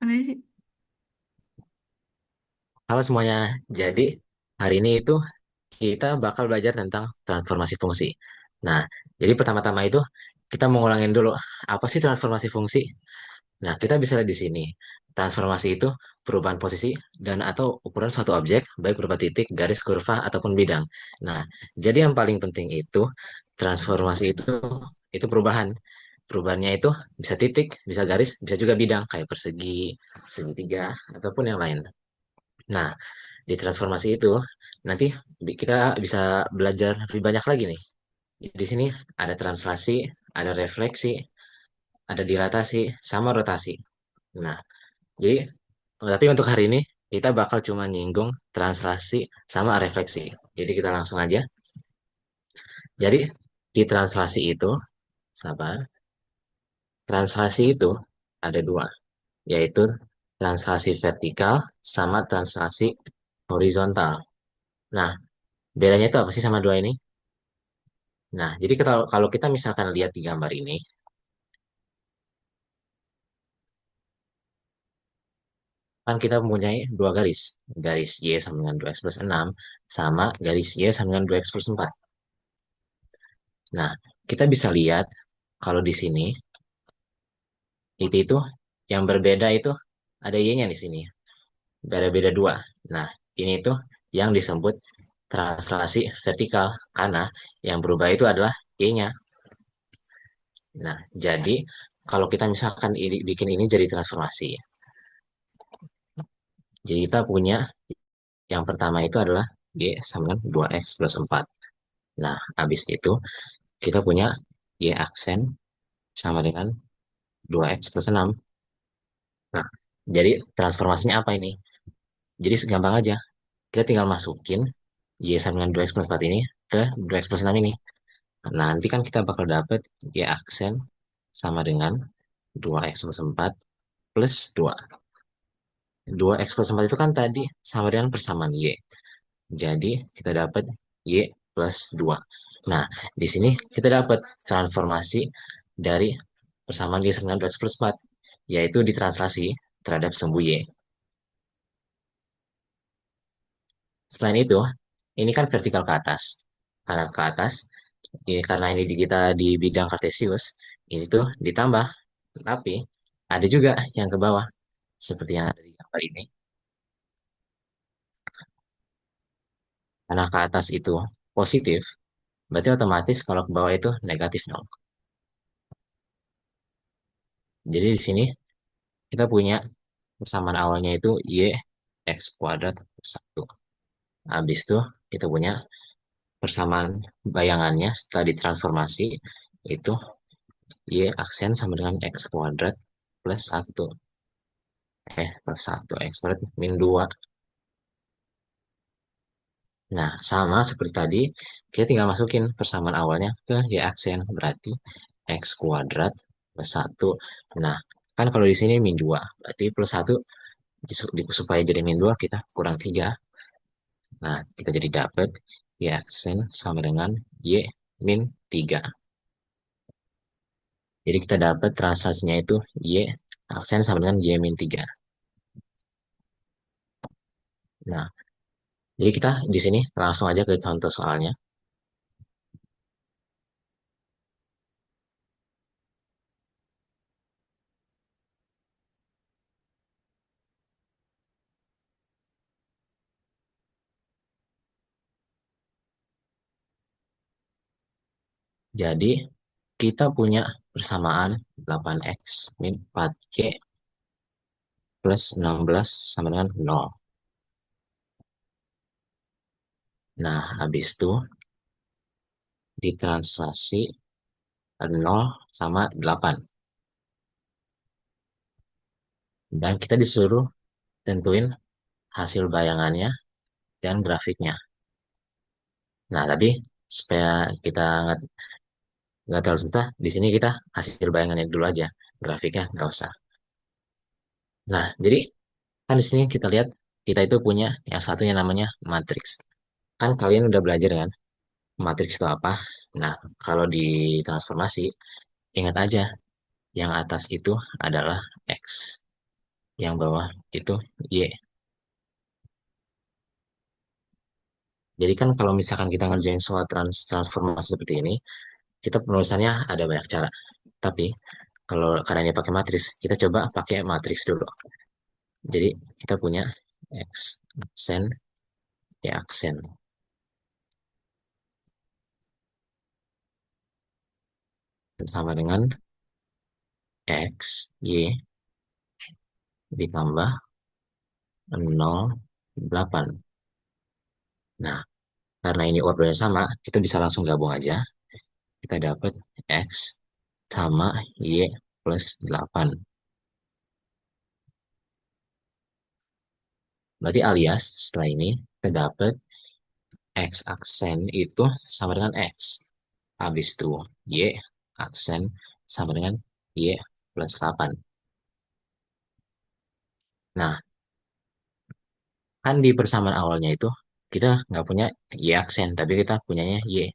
Mana sih? Halo semuanya, jadi hari ini itu kita bakal belajar tentang transformasi fungsi. Nah, jadi pertama-tama itu kita mau ngulangin dulu apa sih transformasi fungsi. Nah, kita bisa lihat di sini. Transformasi itu perubahan posisi dan atau ukuran suatu objek, baik berupa titik, garis, kurva, ataupun bidang. Nah, jadi yang paling penting itu transformasi itu perubahan. Perubahannya itu bisa titik, bisa garis, bisa juga bidang kayak persegi, segitiga, ataupun yang lain. Nah, di transformasi itu nanti kita bisa belajar lebih banyak lagi nih. Di sini ada translasi, ada refleksi, ada dilatasi, sama rotasi. Nah, jadi tapi untuk hari ini kita bakal cuma nyinggung translasi sama refleksi. Jadi kita langsung aja. Jadi di translasi itu, sabar, translasi itu ada dua, yaitu translasi vertikal sama translasi horizontal. Nah, bedanya itu apa sih sama dua ini? Nah, jadi kalau kita misalkan lihat di gambar ini, kan kita mempunyai dua garis. Garis Y sama dengan 2x plus 6, sama garis Y sama dengan 2x plus 4. Nah, kita bisa lihat kalau di sini, itu yang berbeda itu ada Y-nya di sini. Beda-beda dua. Nah, ini tuh yang disebut translasi vertikal, karena yang berubah itu adalah Y-nya. Nah, jadi kalau kita misalkan bikin ini jadi transformasi, jadi kita punya yang pertama itu adalah Y sama dengan 2x plus 4. Nah, habis itu kita punya Y aksen sama dengan 2x plus 6. Nah, jadi transformasinya apa ini? Jadi segampang aja. Kita tinggal masukin Y sama dengan 2x plus 4 ini ke 2x plus 6 ini. Nah, nanti kan kita bakal dapet Y aksen sama dengan 2x plus 4 plus 2. 2x plus 4 itu kan tadi sama dengan persamaan Y. Jadi kita dapat Y plus 2. Nah, di sini kita dapat transformasi dari persamaan Y sama dengan 2x plus 4, yaitu ditranslasi terhadap sumbu Y. Selain itu, ini kan vertikal ke atas. Karena ke atas, karena ini kita di bidang kartesius, ini tuh ditambah. Tapi ada juga yang ke bawah, seperti yang ada di gambar ini. Karena ke atas itu positif, berarti otomatis kalau ke bawah itu negatif dong. Jadi di sini kita punya persamaan awalnya itu Y X kuadrat plus 1. Habis itu kita punya persamaan bayangannya setelah ditransformasi itu Y aksen sama dengan X kuadrat plus 1. Plus 1. X kuadrat min 2. Nah, sama seperti tadi, kita tinggal masukin persamaan awalnya ke Y aksen. Berarti X kuadrat plus 1. Nah, kan kalau di sini min 2. Berarti plus 1 supaya jadi min 2 kita kurang 3. Nah, kita jadi dapat Y aksen sama dengan Y min 3. Jadi kita dapat translasinya itu Y aksen sama dengan Y min 3. Nah, jadi kita di sini langsung aja ke contoh soalnya. Jadi kita punya persamaan 8x min 4y plus 16 sama dengan 0. Nah, habis itu ditranslasi 0 sama 8. Dan kita disuruh tentuin hasil bayangannya dan grafiknya. Nah, tapi supaya kita nggak terlalu susah, di sini kita hasil bayangannya dulu aja. Grafiknya nggak usah. Nah, jadi kan di sini kita lihat kita itu punya yang satunya namanya matriks. Kan kalian udah belajar kan, matriks itu apa? Nah, kalau di transformasi, ingat aja yang atas itu adalah X, yang bawah itu Y. Jadi kan kalau misalkan kita ngerjain soal transformasi seperti ini, kita penulisannya ada banyak cara. Tapi kalau karena ini pakai matriks, kita coba pakai matriks dulu. Jadi kita punya X aksen, Y aksen sama dengan X, Y ditambah 0,8. Nah, karena ini ordernya sama, kita bisa langsung gabung aja. Kita dapat X sama Y plus 8. Berarti alias setelah ini kita dapat X aksen itu sama dengan X. Habis itu Y aksen sama dengan Y plus 8. Nah, kan di persamaan awalnya itu kita nggak punya Y aksen, tapi kita punyanya Y.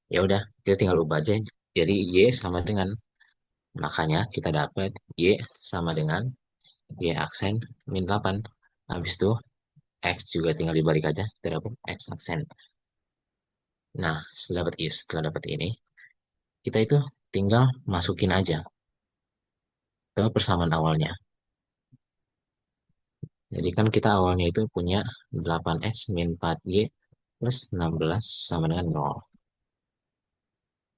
Ya udah, kita tinggal ubah aja. Jadi Y sama dengan, makanya kita dapat Y sama dengan Y aksen min 8. Habis itu X juga tinggal dibalik aja, kita dapat X aksen. Nah, setelah dapat ini, kita itu tinggal masukin aja ke persamaan awalnya. Jadi kan kita awalnya itu punya 8x min 4y plus 16 sama dengan 0.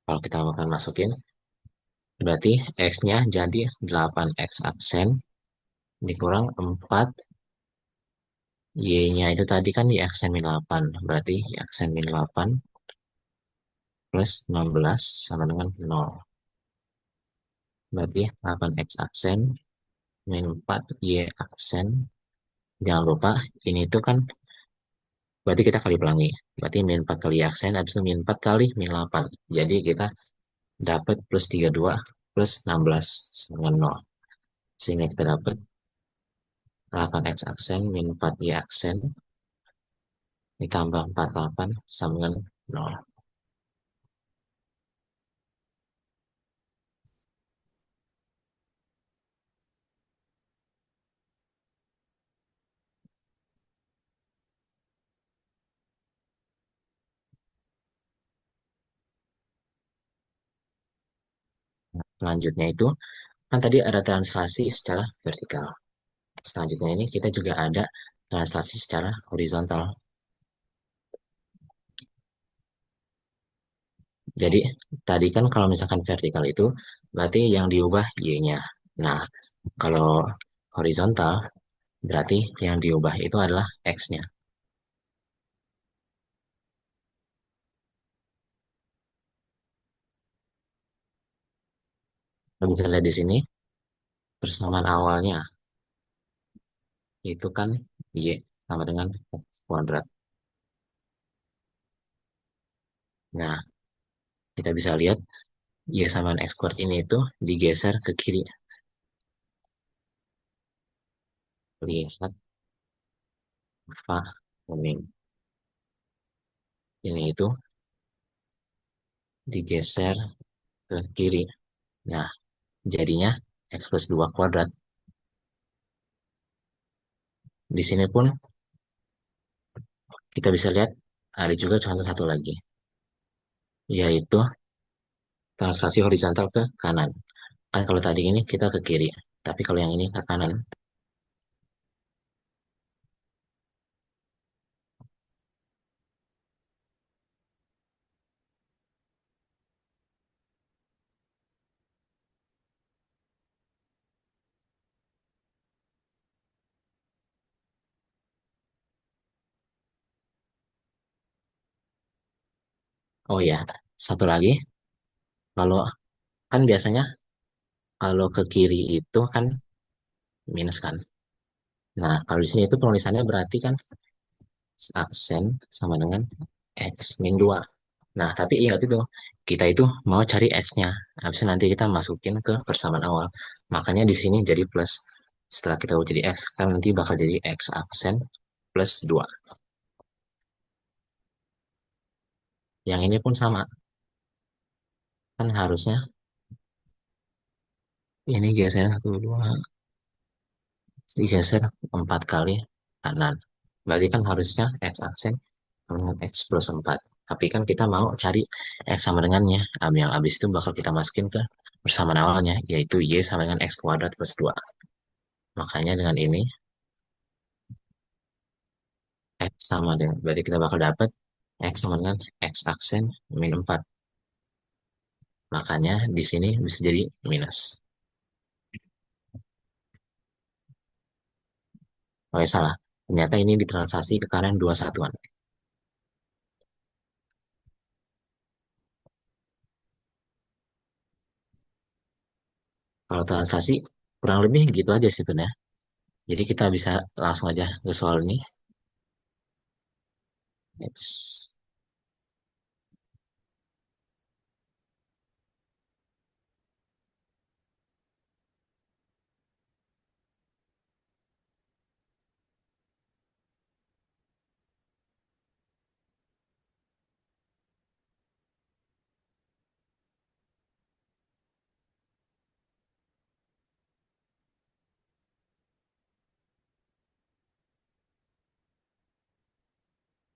Kalau kita akan masukin, berarti x-nya jadi 8x aksen dikurang 4, y-nya itu tadi kan di aksen min 8. Berarti y aksen min 8 plus 16 sama dengan 0. Berarti 8x aksen min 4y aksen. Jangan lupa, ini itu kan berarti kita kali pelangi. Berarti min 4 kali aksen, habis itu min 4 kali min 8. Jadi kita dapat plus 32 plus 16 sama 0. Sehingga kita dapat 8x aksen min 4y aksen ditambah 48 sama dengan 0. Selanjutnya itu, kan tadi ada translasi secara vertikal. Selanjutnya ini kita juga ada translasi secara horizontal. Jadi tadi kan kalau misalkan vertikal itu berarti yang diubah y-nya. Nah, kalau horizontal berarti yang diubah itu adalah x-nya. Kita bisa lihat di sini persamaan awalnya itu kan y sama dengan x kuadrat. Nah, kita bisa lihat y sama x kuadrat ini itu digeser ke kiri. Lihat alfa kuning. Ini itu digeser ke kiri. Nah, jadinya x plus 2 kuadrat. Di sini pun kita bisa lihat ada juga contoh satu lagi, yaitu translasi horizontal ke kanan. Kan kalau tadi ini kita ke kiri, tapi kalau yang ini ke kanan. Oh ya, satu lagi, kalau kan biasanya kalau ke kiri itu kan minus kan. Nah, kalau di sini itu penulisannya berarti kan aksen sama dengan x min 2. Nah, tapi ingat itu, kita itu mau cari x-nya. Habis itu nanti kita masukin ke persamaan awal. Makanya di sini jadi plus. Setelah kita ubah jadi x, kan nanti bakal jadi x aksen plus 2. Yang ini pun sama. Kan harusnya ini geser 1, 2. digeser 4 kali kanan. Berarti kan harusnya X aksen sama dengan X plus 4. Tapi kan kita mau cari X sama dengannya. Yang habis itu bakal kita masukin ke persamaan awalnya, yaitu Y sama dengan X kuadrat plus 2. Makanya dengan ini, X sama dengan, berarti kita bakal dapat X sama dengan X aksen min 4. Makanya di sini bisa jadi minus. Oh ya salah. Ternyata ini ditranslasi ke kanan 2 satuan. Kalau translasi kurang lebih gitu aja sih sebenarnya. Jadi kita bisa langsung aja ke soal ini. X.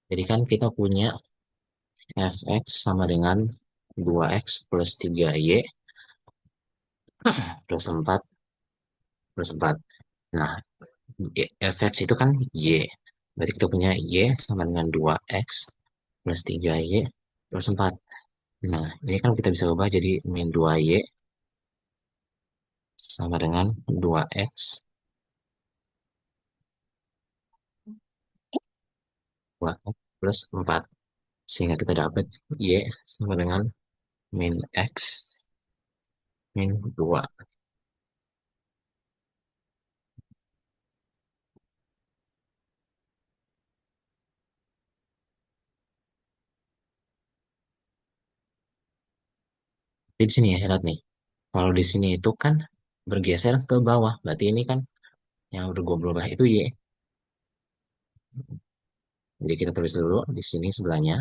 Jadi kan kita punya fx sama dengan 2x plus 3y plus 4 plus 4. Nah, fx itu kan y. Berarti kita punya y sama dengan 2x plus 3y plus 4. Nah, ini kan kita bisa ubah jadi min 2y sama dengan 2x 2x plus 4. Sehingga kita dapat y sama dengan min x min 2. Jadi di sini ya, lihat nih. Kalau di sini itu kan bergeser ke bawah. Berarti ini kan yang udah gue berubah itu Y. Jadi kita tulis dulu di sini sebelahnya.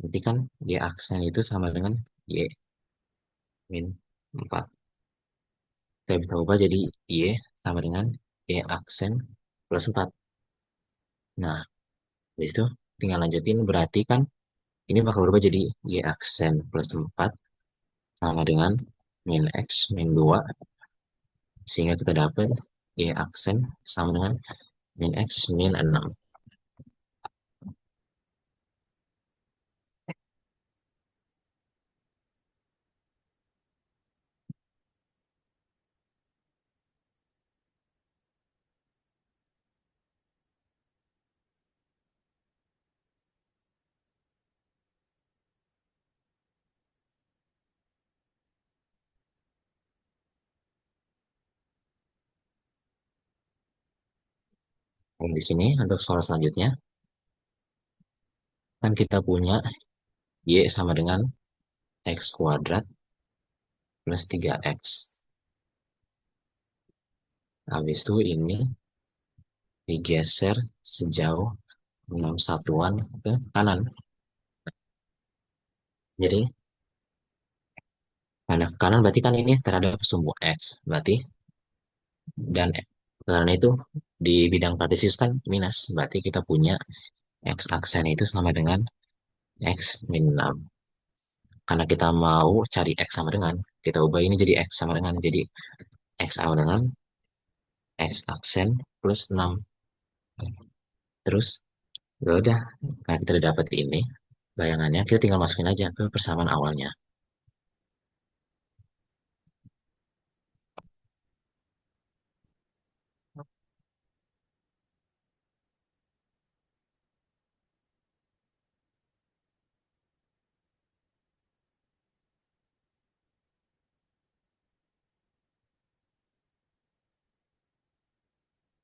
Nanti kan Y aksen itu sama dengan Y min 4. Kita bisa ubah jadi Y sama dengan Y aksen plus 4. Nah, habis itu tinggal lanjutin. Berarti kan ini bakal berubah jadi Y aksen plus 4 sama dengan min X min 2. Sehingga kita dapat Y aksen sama dengan min X min 6. Dan di sini untuk soal selanjutnya, kan kita punya Y sama dengan X kuadrat plus 3X. Habis itu ini digeser sejauh 6 satuan ke kanan. Jadi, kanan berarti kan ini terhadap sumbu X. Berarti, dan karena itu di bidang kartesius kan minus. Berarti kita punya X aksen itu sama dengan X min 6. Karena kita mau cari X sama dengan, kita ubah ini jadi X sama dengan. Jadi, X sama dengan X aksen plus 6. Terus, ya udah, karena kita udah dapat ini, bayangannya kita tinggal masukin aja ke persamaan awalnya.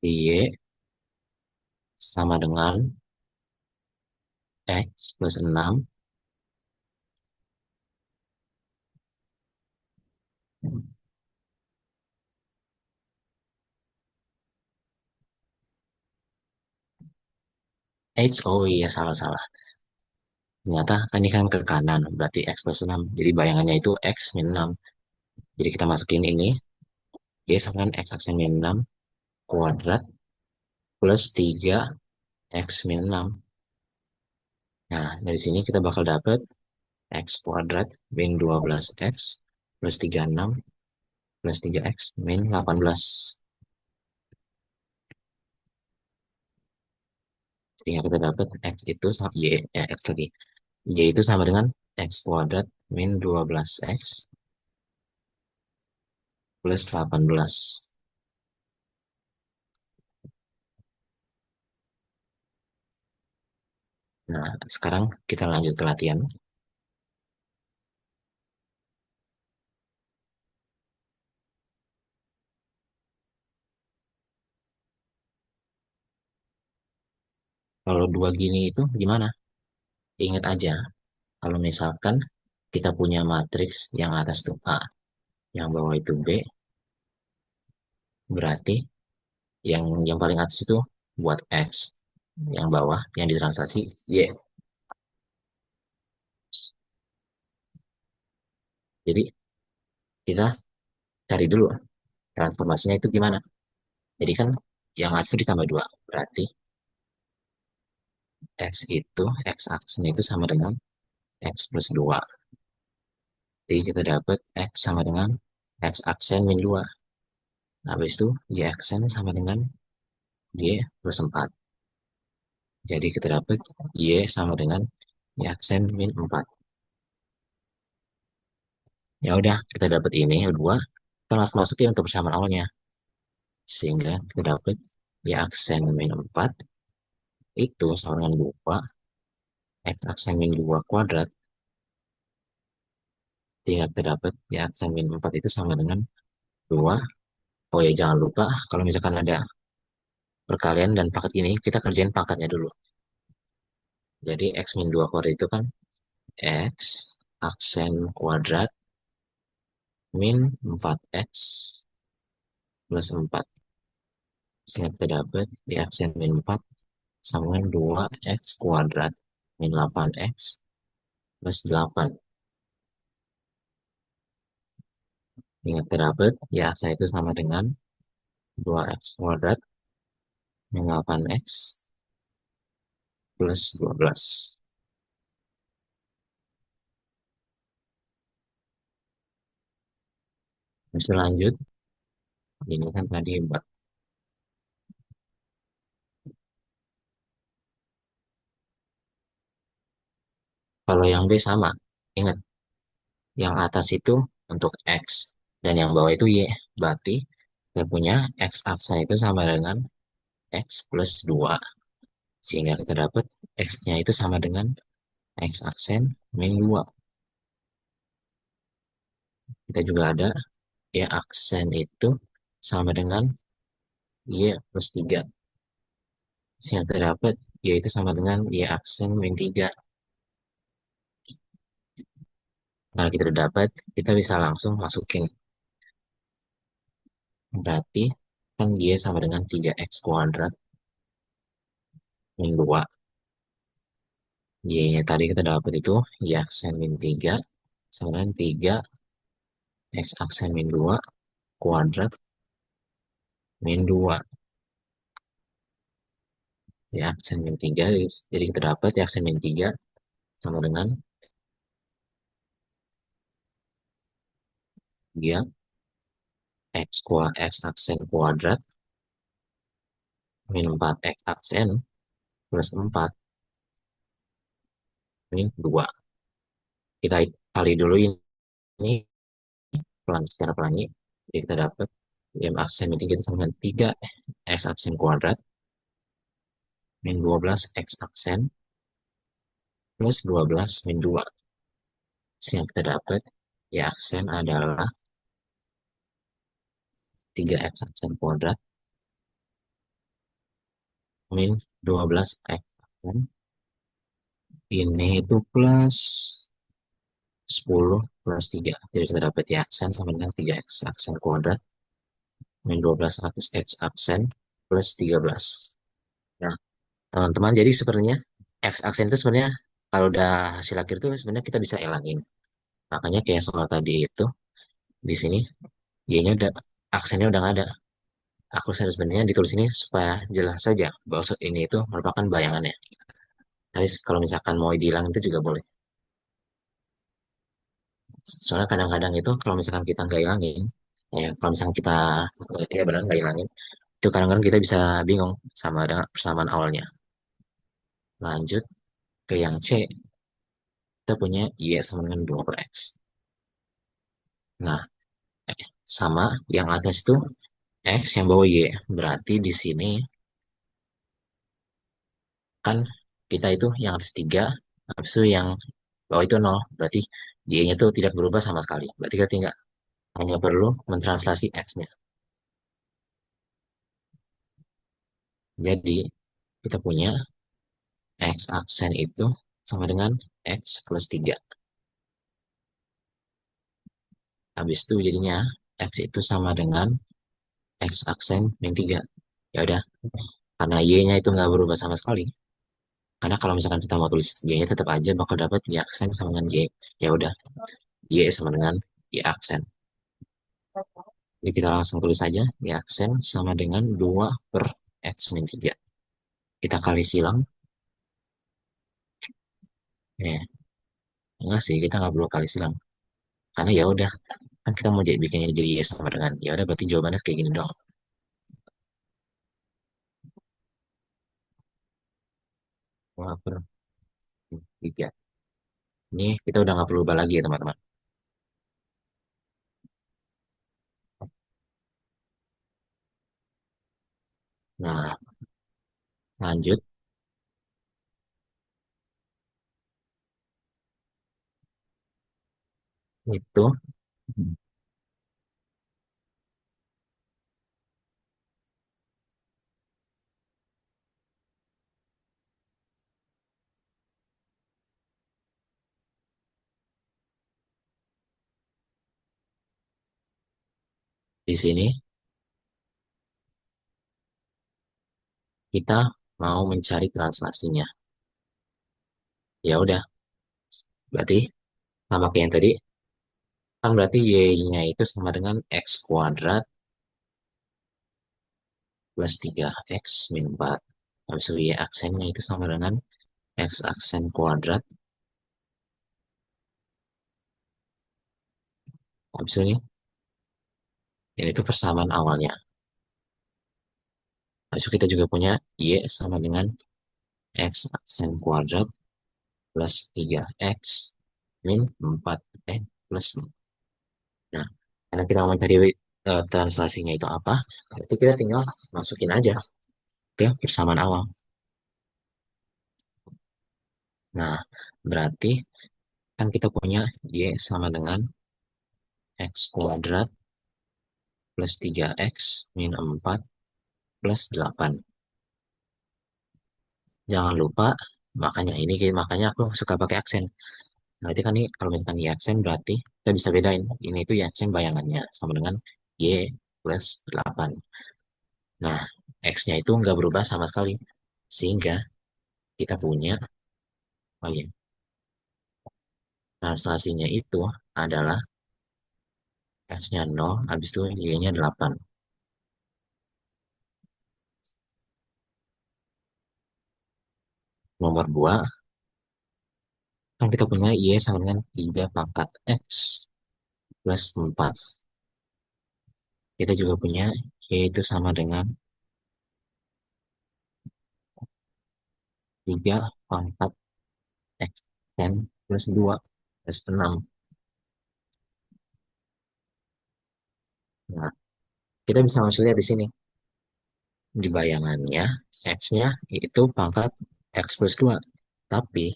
Y sama dengan X plus 6. X, oh iya salah-salah. Ternyata kan ini kan ke kanan, berarti X plus 6. Jadi bayangannya itu X min 6. Jadi kita masukin ini, Y sama dengan X aksen min 6 kuadrat plus 3 X min 6. Nah, dari sini kita bakal dapat X kuadrat min 12X plus 36 plus 3X min 18. Sehingga kita dapat X itu sama Y, ya X lagi. Y itu sama dengan X kuadrat min 12X plus 18. Nah, sekarang kita lanjut ke latihan. Kalau dua gini itu gimana? Ingat aja, kalau misalkan kita punya matriks yang atas itu A, yang bawah itu B, berarti yang paling atas itu buat X, yang bawah yang ditranslasi Y. Jadi kita cari dulu transformasinya itu gimana. Jadi kan yang atas itu ditambah 2, berarti X aksesnya itu sama dengan X plus 2. Jadi kita dapat X sama dengan X aksen min 2. Habis itu Y aksen sama dengan Y plus 4. Jadi kita dapat Y sama dengan Y aksen min 4. Ya udah, kita dapat ini dua. Kita langsung masukin ke persamaan awalnya. Sehingga kita dapat Y aksen min 4 itu sama dengan 2 X aksen min 2 kuadrat. Sehingga kita dapat Y aksen min 4 itu sama dengan 2. Oh ya, jangan lupa kalau misalkan ada perkalian dan pangkat ini, kita kerjain pangkatnya dulu. Jadi X min 2 kuadrat itu kan X aksen kuadrat min 4X plus 4. Sehingga kita dapat di aksen min 4 sama dengan 2X kuadrat min 8X plus 8. Sehingga kita dapat di aksen itu sama dengan 2X kuadrat min 8X plus 12. Bisa lanjut. Ini kan tadi buat. Kalau yang B sama. Ingat, yang atas itu untuk X dan yang bawah itu Y. Berarti kita punya X aksen itu sama dengan X plus 2. Sehingga kita dapat X-nya itu sama dengan X aksen min 2. Kita juga ada Y aksen itu sama dengan Y plus 3. Sehingga kita dapat Y itu sama dengan Y aksen min 3. Nah, kita udah dapat, kita bisa langsung masukin. Berarti kan Y sama dengan 3X kuadrat min 2. Y-nya tadi kita dapat itu Y aksen min 3 sama dengan 3X aksen min 2 kuadrat min 2. Y aksen min 3, jadi kita dapat Y aksen min 3 sama dengan 3 X aksen kuadrat min 4X aksen plus 4 min 2. Kita kali dulu ini pelan secara pelan ini. Jadi kita dapat Y aksen min 3 sama dengan 3 X aksen kuadrat min 12 X aksen plus 12 min 2. Yang kita dapat Y aksen adalah 3X aksen kuadrat min 12 X aksen. Ini itu plus 10 plus 3. Jadi kita dapat Y aksen sama dengan 3X aksen kuadrat min 12 X aksen plus 13. Nah, teman-teman, jadi sebenarnya X aksen itu sebenarnya kalau udah hasil akhir itu sebenarnya kita bisa ilangin. Makanya kayak soal tadi itu, di sini Y-nya udah aksennya udah nggak ada. Aku sebenarnya ditulis ini supaya jelas saja bahwa ini itu merupakan bayangannya. Tapi kalau misalkan mau dihilang itu juga boleh. Soalnya kadang-kadang itu kalau misalkan kita nggak hilangin, ya kalau misalkan kita ya benar nggak hilangin, itu kadang-kadang kita bisa bingung sama dengan persamaan awalnya. Lanjut ke yang C, kita punya Y sama dengan 2 per X. Nah, sama yang atas itu X yang bawah Y. Berarti di sini kan kita itu yang atas 3, habis itu yang bawah itu 0. Berarti Y-nya itu tidak berubah sama sekali. Berarti kita tinggal hanya perlu mentranslasi X-nya. Jadi kita punya X aksen itu sama dengan X plus 3. Habis itu jadinya X itu sama dengan X aksen min 3. Ya udah, karena Y-nya itu nggak berubah sama sekali. Karena kalau misalkan kita mau tulis Y-nya tetap aja bakal dapat Y aksen sama dengan Y. Ya udah, Y sama dengan Y aksen. Jadi kita langsung tulis aja Y aksen sama dengan 2 per X min 3. Kita kali silang. Ya, enggak sih, kita nggak perlu kali silang. Karena ya udah, kan kita mau jadi bikinnya jadi Y sama dengan. Ya udah, berarti jawabannya kayak gini dong. 2 per 3. Ini kita udah nggak perlu ubah lagi ya teman-teman. Nah, lanjut. Itu di sini kita mau mencari translasinya. Ya udah, berarti sama kayak yang tadi, kan berarti Y-nya itu sama dengan X kuadrat plus 3X min 4. Habis itu Y aksennya itu sama dengan X aksen kuadrat. Habis ini tuh persamaan awalnya. Habis itu kita juga punya Y sama dengan X aksen kuadrat plus 3X min 4. Plus. Nah, karena kita mau mencari translasinya itu apa, berarti kita tinggal masukin aja ke persamaan awal. Nah, berarti kan kita punya Y sama dengan X kuadrat plus 3X min 4 plus 8. Jangan lupa, makanya aku suka pakai aksen. Berarti kan ini kalau misalkan Y aksen berarti kita bisa bedain. Ini itu Y aksen bayangannya sama dengan Y plus 8. Nah, X-nya itu nggak berubah sama sekali. Sehingga kita punya, oh iya, translasinya itu adalah X-nya 0, habis itu Y-nya 8. Nomor 2, kan kita punya Y sama dengan 3 pangkat X plus 4. Kita juga punya Y itu sama dengan 3 pangkat X N plus 2 plus 6. Nah, kita bisa langsung lihat di sini. Di bayangannya, X-nya itu pangkat X plus 2. Tapi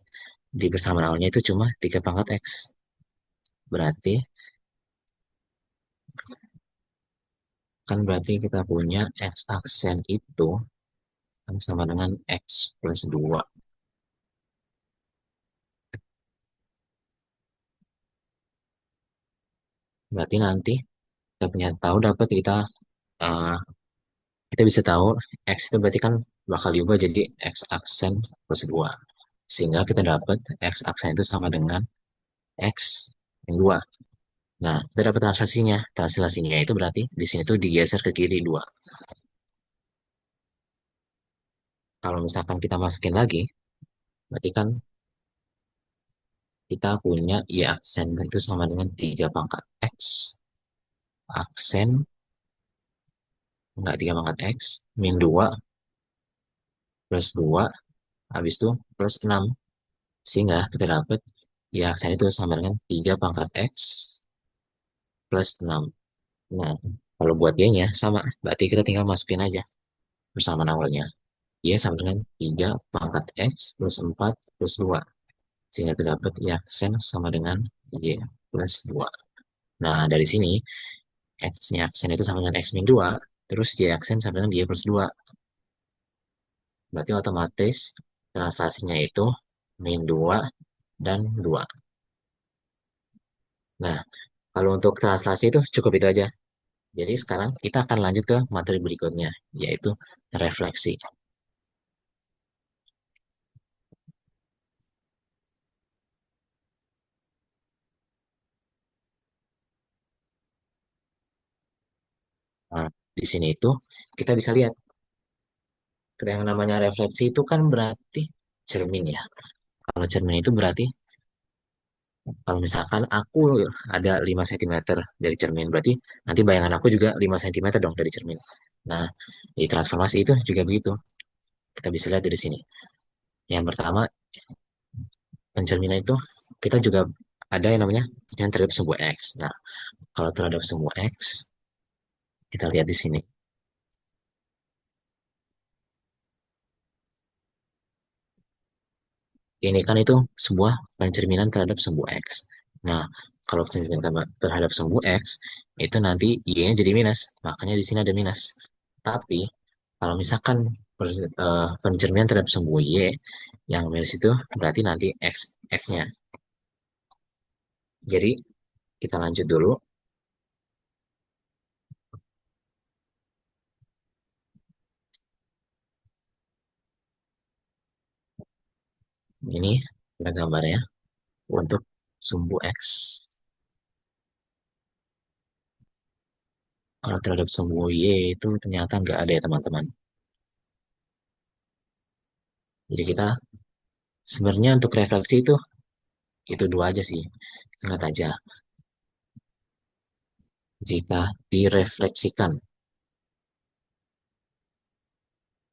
di persamaan awalnya itu cuma 3 pangkat X. Berarti, berarti kita punya X aksen itu kan sama dengan X plus 2. Berarti nanti kita punya tahu dapat eh, kita bisa tahu X itu berarti kan bakal diubah jadi X aksen plus 2. Sehingga kita dapat X aksen itu sama dengan X yang 2. Nah, kita dapat translasinya. Translasinya itu berarti di sini tuh digeser ke kiri 2. Kalau misalkan kita masukin lagi, berarti kan kita punya Y aksen itu sama dengan 3 pangkat X. Aksen, enggak 3 pangkat X, min 2 plus 2 habis itu plus 6. Sehingga kita dapat Y aksen itu sama dengan 3 pangkat X plus 6. Nah, kalau buat Y-nya sama, berarti kita tinggal masukin aja bersama awalnya. Y sama dengan 3 pangkat X plus 4 plus 2. Sehingga kita dapat Y aksen sama dengan Y plus 2. Nah, dari sini X-nya aksen itu sama dengan X min 2, terus Y aksen sama dengan Y plus 2. Berarti otomatis translasinya itu min 2 dan 2. Nah, kalau untuk translasi itu cukup itu aja. Jadi sekarang kita akan lanjut ke materi berikutnya, yaitu refleksi. Nah, di sini itu kita bisa lihat yang namanya refleksi itu kan berarti cermin ya. Kalau cermin itu berarti kalau misalkan aku ada 5 cm dari cermin, berarti nanti bayangan aku juga 5 cm dong dari cermin. Nah, di transformasi itu juga begitu. Kita bisa lihat dari sini. Yang pertama, pencerminan itu kita juga ada yang namanya yang terhadap sebuah X. Nah, kalau terhadap sebuah X, kita lihat di sini. Ini kan itu sebuah pencerminan terhadap sebuah X. Nah, kalau pencerminan terhadap sebuah X, itu nanti Y-nya jadi minus. Makanya di sini ada minus. Tapi, kalau misalkan pencerminan terhadap sebuah Y, yang minus itu berarti nanti X-nya. Jadi, kita lanjut dulu. Ini ada gambarnya untuk sumbu X. Kalau terhadap sumbu Y itu ternyata nggak ada ya teman-teman. Jadi kita sebenarnya untuk refleksi itu dua aja sih. Ingat aja, jika direfleksikan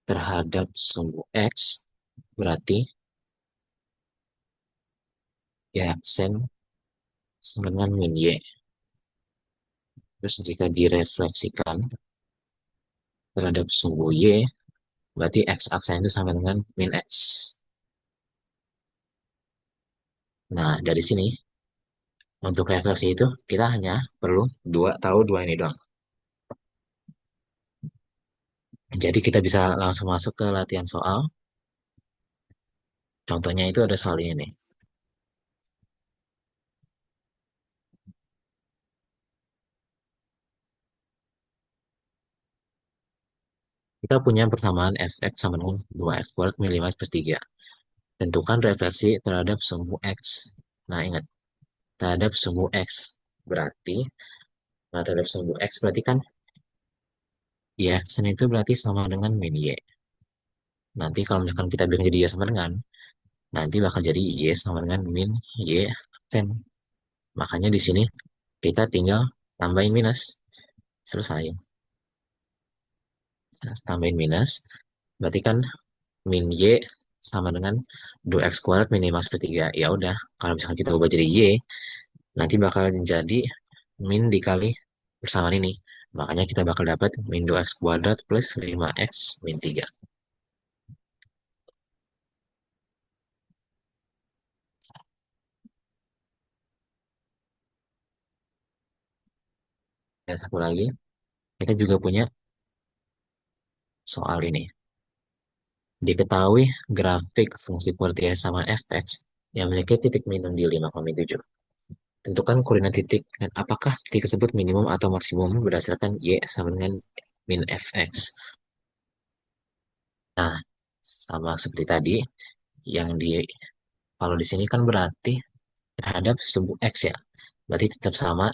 terhadap sumbu X, berarti ya aksen sama dengan min Y. Terus jika direfleksikan terhadap sumbu Y, berarti X aksen itu sama dengan min X. Nah, dari sini, untuk refleksi itu, kita hanya perlu tahu dua ini doang. Jadi kita bisa langsung masuk ke latihan soal. Contohnya itu ada soal ini nih. Kita punya persamaan fx sama dengan 2x kuadrat min 5x plus 3. Tentukan refleksi terhadap sumbu x. Nah, ingat, terhadap sumbu x. Berarti, nah terhadap sumbu x berarti kan y aksen itu berarti sama dengan min y. Nanti kalau misalkan kita bilang jadi y sama dengan, nanti bakal jadi y sama dengan min y aksen. Makanya di sini kita tinggal tambahin minus. Selesai. Nah, tambahin minus, berarti kan min y sama dengan 2x kuadrat min 5x per 3. Ya udah, kalau misalkan kita ubah jadi y, nanti bakal jadi min dikali persamaan ini. Makanya kita bakal dapat min 2x kuadrat plus 5x min 3. Dan satu lagi, kita juga punya soal ini. Diketahui grafik fungsi pengertian sama fx yang memiliki titik minimum di 5,7. Tentukan koordinat titik dan apakah titik tersebut minimum atau maksimum berdasarkan y sama dengan min fx. Nah, sama seperti tadi, yang di kalau di sini kan berarti terhadap sumbu x ya. berarti tetap sama,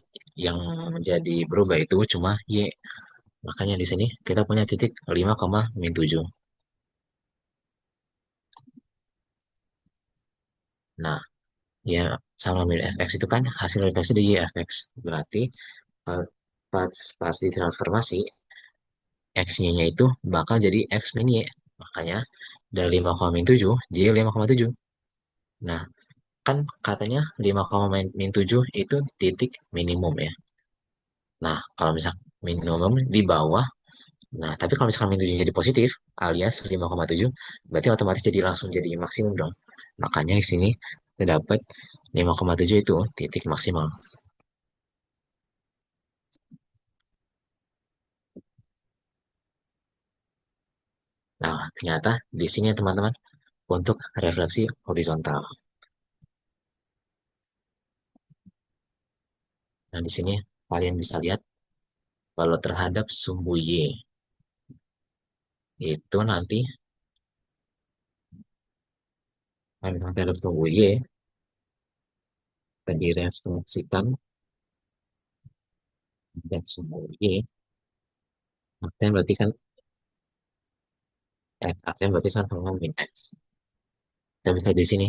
yang menjadi berubah itu cuma Y. Makanya di sini kita punya titik 5, min 7. Nah, ya sama min fx itu kan hasil refleksi dari y fx. Berarti eh, pas, pas ditransformasi, x-nya itu bakal jadi x min y. Makanya dari 5, min 7 jadi 5,7. Nah, kan katanya 5, min 7 itu titik minimum ya. Nah, kalau misal minimum di bawah, nah tapi kalau misalkan min 7 jadi positif alias 5,7, berarti otomatis jadi langsung jadi maksimum dong. Makanya di sini terdapat 5,7 itu titik maksimal. Nah, ternyata di sini ya teman-teman, untuk refleksi horizontal. Nah, di sini kalian bisa lihat kalau terhadap sumbu Y itu nanti terhadap sumbu Y akan direfleksikan dan sumbu Y, artinya berarti kan artinya berarti sama min X. Kita bisa di sini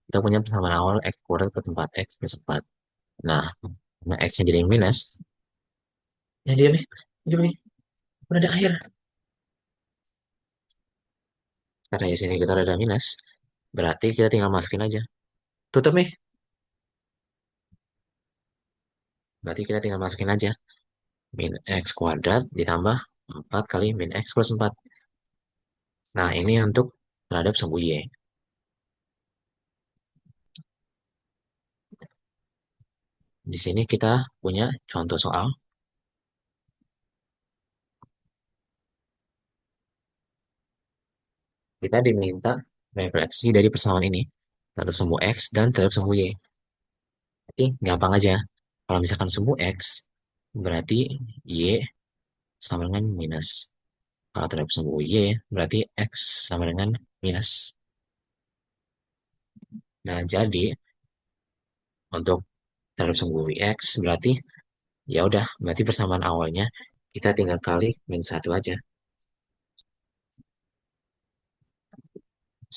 kita punya persamaan awal X kuadrat per tempat X plus 4. Nah, karena X-nya jadi minus, ya dia nih, diam nih, udah ada air. Karena di sini kita udah ada minus, berarti kita tinggal masukin aja. Tutup nih, berarti kita tinggal masukin aja. Min X kuadrat ditambah 4 kali min X plus 4. Nah, ini untuk terhadap sumbu Y. Di sini kita punya contoh soal. Kita diminta refleksi dari persamaan ini terhadap sumbu X dan terhadap sumbu Y. Jadi, gampang aja. Kalau misalkan sumbu X, berarti Y sama dengan minus. Kalau terhadap sumbu Y, berarti X sama dengan minus. Nah, jadi untuk terhadap sumbu X, berarti ya udah, berarti persamaan awalnya kita tinggal kali min satu aja.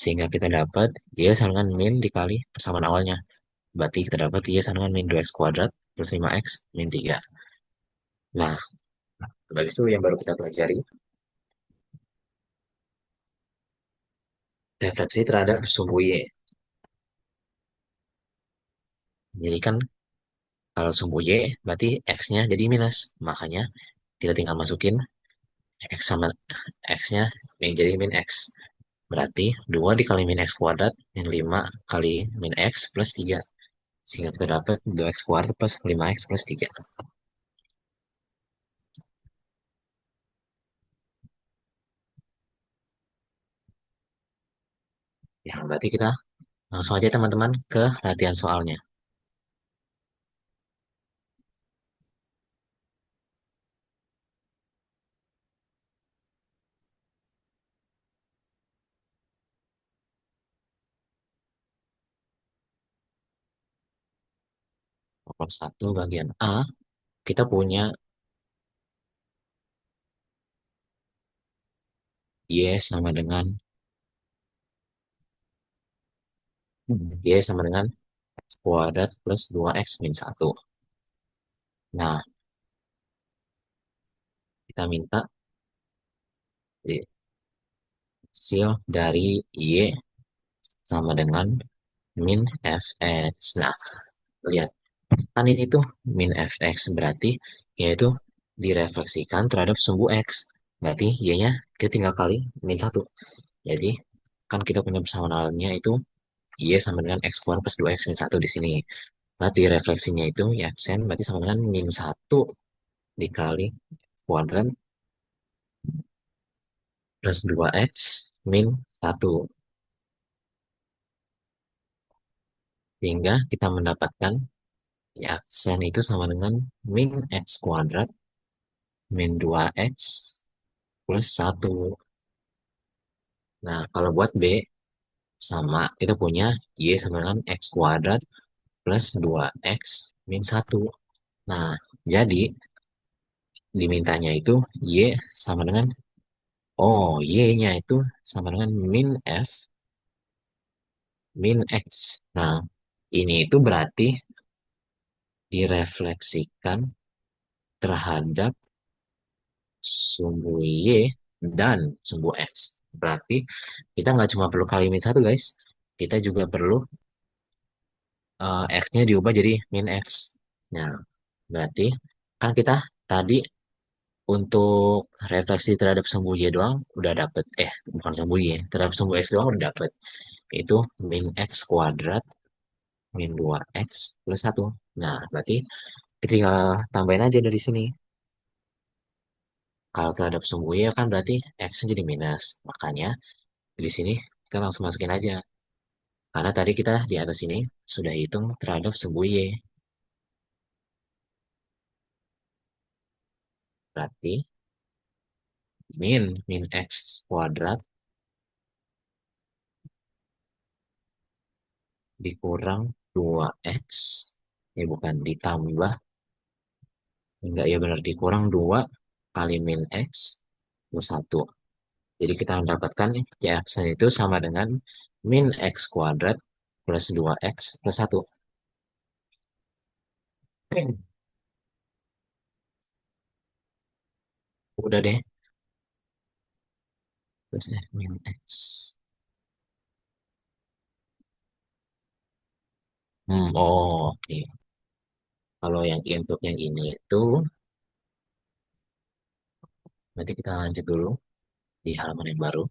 Sehingga kita dapat Y sama dengan min dikali persamaan awalnya. Berarti kita dapat Y sama dengan min 2X kuadrat plus 5X min 3. Nah, bagi itu yang baru kita pelajari, refleksi terhadap sumbu Y. Jadi kan kalau sumbu Y berarti X-nya jadi minus. Makanya kita tinggal masukin X sama X-nya yang jadi min X. Berarti 2 dikali min X kuadrat min 5 kali min X plus 3. Sehingga kita dapat 2X kuadrat plus 5X plus 3. Ya, berarti kita langsung aja teman-teman ke latihan soalnya. Nomor 1 bagian A, kita punya Y sama dengan Y sama dengan X kuadrat plus 2X min 1. Nah, kita minta hasil dari Y sama dengan min Fx. Nah, lihat. Kan ini tuh min Fx berarti yaitu direfleksikan terhadap sumbu X. Berarti Y-nya kita tinggal kali min satu. Jadi, kan kita punya persamaannya itu Y sama dengan X kuadrat plus 2X min satu di sini. Berarti refleksinya itu ya Xn berarti sama dengan min satu dikali X kuadrat plus 2X min satu. Sehingga kita mendapatkan ya Xn itu sama dengan min X kuadrat min 2X plus satu. Nah, kalau buat B, sama kita punya Y sama dengan X kuadrat plus 2X min satu. Nah, jadi dimintanya itu Y sama dengan, oh, Y-nya itu sama dengan min F min X. Nah, ini itu berarti direfleksikan terhadap sumbu Y dan sumbu X. Berarti kita nggak cuma perlu kali min satu, guys. Kita juga perlu X-nya diubah jadi min X. Nah, berarti kan kita tadi untuk refleksi terhadap sumbu Y doang udah dapet, bukan sumbu Y, terhadap sumbu X doang udah dapet. Itu min X kuadrat min 2X plus satu. Nah, berarti ketika tambahin aja dari sini. Kalau terhadap sumbu Y kan berarti X-nya jadi minus. Makanya di sini kita langsung masukin aja. Karena tadi kita di atas ini sudah hitung terhadap sumbu Y. Berarti min X kuadrat dikurang 2X. Ya bukan ditambah. Enggak, ya benar, dikurang 2 kali min X plus satu. Jadi kita mendapatkan ya X itu sama dengan min X kuadrat plus 2X plus satu. Udah deh. Plus F min X. Oh, oke. Kalau yang untuk yang ini itu, nanti kita lanjut dulu di halaman yang baru.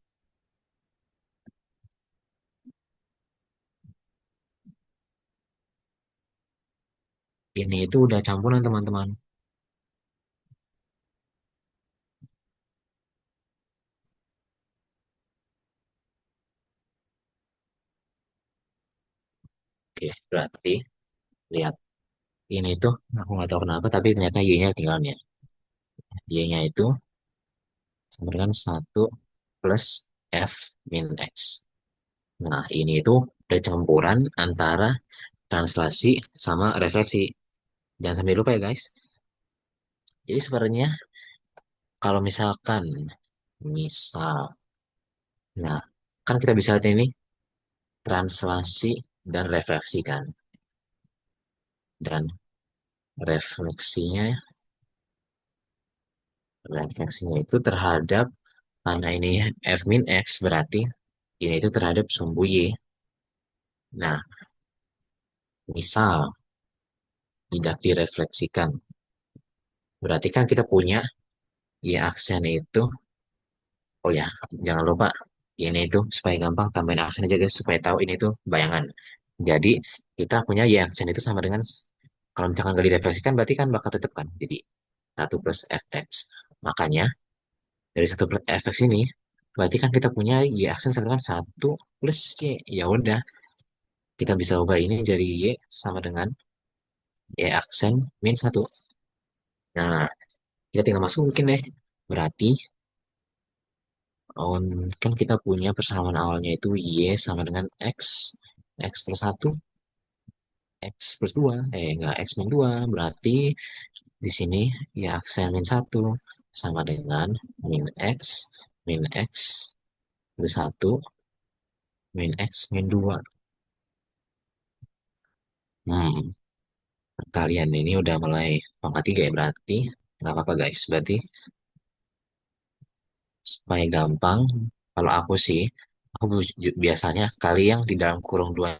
Ini itu udah campuran, teman-teman. Oke, berarti lihat. Ini tuh, aku nggak tahu kenapa, tapi ternyata Y-nya tinggalan ya. Y-nya itu sama dengan satu plus F min X. Nah, ini itu udah campuran antara translasi sama refleksi. Jangan sampai lupa ya, guys. Jadi sebenarnya kalau misalkan, misal, nah, kan kita bisa lihat ini translasi dan refleksi kan. Dan refleksinya, refleksinya itu terhadap, karena ini F min X berarti ini itu terhadap sumbu Y. Nah, misal tidak direfleksikan, berarti kan kita punya Y aksen itu, oh ya, jangan lupa ini itu supaya gampang tambahin aksen aja guys, supaya tahu ini tuh bayangan. Jadi kita punya Y aksen itu sama dengan, kalau misalkan nggak direfleksikan berarti kan bakal tetap kan. Jadi satu plus fx. Makanya dari satu plus fx ini berarti kan kita punya Y aksen sama dengan satu plus Y. Ya udah, kita bisa ubah ini jadi Y sama dengan Y aksen min satu. Nah, kita tinggal masukin deh. Berarti kan kita punya persamaan awalnya itu Y sama dengan X. X plus satu, X plus 2. Enggak, X min 2. Berarti di sini Y aksen min satu sama dengan min X plus satu min X min 2. Hmm, Kalian ini udah mulai pangkat 3 ya, berarti nggak apa-apa guys. Berarti supaya gampang, kalau aku sih, aku biasanya kali yang di dalam kurung 2